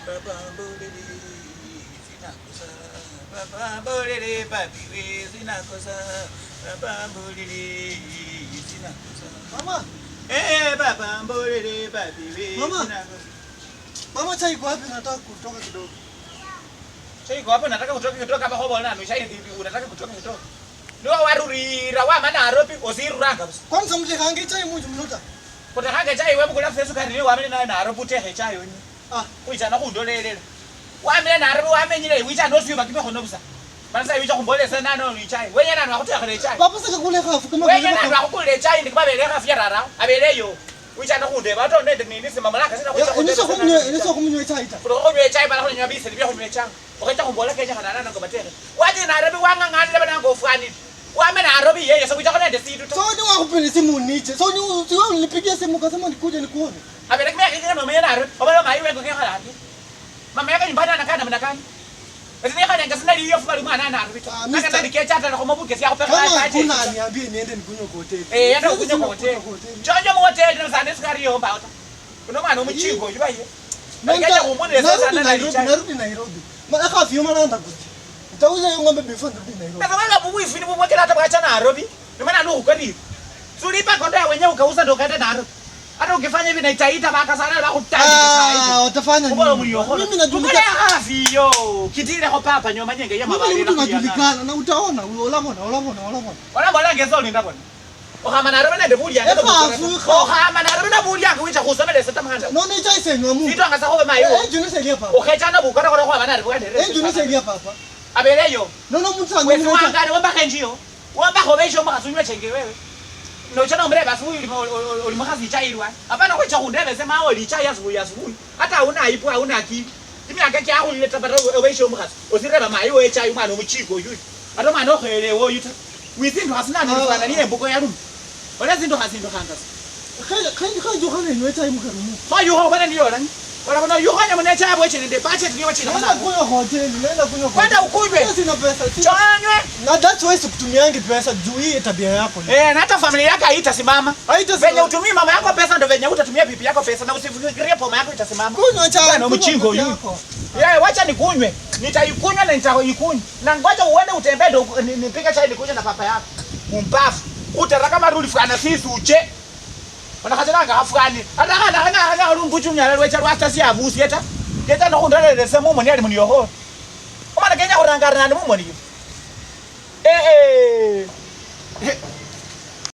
Babambolele sinakosa. Babambolele papi we sinakosa. Babambolele sinakosa. Mama. Babambolele papi we sinakosa. Mama chai kwa wapi nataka kutoka kidogo. Chai kwa wapi nataka kutoka kidogo kama hobo na chai vipi unataka kutoka kidogo. Ndio warurira wa mana aropi osiruranga. Kwanza mje kange chai munju minuta. Kutaka chai wewe kula fesu kani wamene na aropute he chai wenyi. Uita na kundolelela. Wamene na aropi wamenyile uita ndo siyo bakipe khonobusa. Banza uita kumbolesa nano ni chai. Wenye nano akuteka chai. Papa saka kule khafu kama wenye nano akukule chai ndikubabele khafu yarara. Abeleyo. Uita na kunde bato nende nini sima malaka sina kuita kunde. Niso kunywa chai ta. Kunywa chai bala kunywa bisi ndibya kunywa chai. Ukaita kumbola keja kana nana ngobatele. Wati na aropi wangangani leba ngo fani. Wame na arobi yeye sababu chakona ndio situ. So ni wakupeni simu niche. So ni wewe unipigia simu kasema nikuje nikuone. Abele kama kile mama yana arobi. Baba mai wewe kwa khala. Mama yake nyumbani anakaa na mnakani. Basi kana ngasina hiyo fumali mwana na arobi. Naka ndani kiacha na kumabuke si akupeka hapa. Kuna niambie niende nikunywe kwa hoteli. Enda kunywe kwa hoteli. Chojo mu hoteli na sande sukari yo mbao. Kuna mwana umchingo yubaye. Nakaja kumwone sasa na narudi Nairobi. Maana kafi yoma naenda kuti. Utauza hiyo ng'ombe before ndio Nairobi. Sasa wewe bubu hivi ni bubu kila hata kuacha na Nairobi. Ndio maana ndio ukadi. Tulipa kondoa wenyewe ukauza ndio kaenda Nairobi. Hata ukifanya hivi na itaita baka sana na kutandika sasa. Utafanya nini? Mimi najulikana hafi yo. Kitile kwa papa nyoma nyenge ya mabali na kujulikana na utaona ulamona. Wala mbona ngezo ni ndabona. Ohama na Nairobi ndio buli yake. Ohama na Nairobi ndio buli yake uita kusomele seta mhanda. No ni chai senyo mu. Sito angasa hobe mai. Juni selia papa. Ukachana bukara kwa Nairobi kwa ndere. Juni selia papa. Abeleyo. No mutsangu wewe wangani wamba kanjio. Wamba khobesho makazunywa chenge wewe. No chana umreba asubuhi ulimakazi chai ilwa. Hapana kwa cha kundebe sema hao lichai asubuhi. Hata hauna aibu hauna akili. Kimi akake aho leta baro obesho makazi. Osireba mai we chai umwana umuchiko yuyi. Ata mwana okhele wo yuta. Wizinto hasina nilifana niye mbuko ya rumu. Wala zinto hazinto hangasa. Kanji khane nywe chai mukarumu. Ba yuho bana ndiyo nani? Wala bana yuho nya mwana chai bweche nende budget niyo chini. Nenda kunywa hoteli, nenda kunywa. Kwenda ukunywe. Sina pesa. Chanywe. Na that's why sikutumiangi pesa juu hii tabia yako. Na hata familia yako haitasimama. Venye utumii mama yako pesa ndio venye utatumia bibi yako pesa na usifikirie pombe yako itasimama. Kunywa chai. Bwana mchingo huyu. Wacha nikunywe. Nitaikunywa na nitaikunywa. Na ngoja uende utembee ndio nipike chai nikunywe na papa yako. Mpafu. Utara kama rudi fana sisi uche. Wanakatanga afghani. Hata rumbuchunya lwecha rwasta si abusi eta. Eta no kundalele sema mumo ni ali muniyoho. Kama na Kenya urangara nani mumo ni.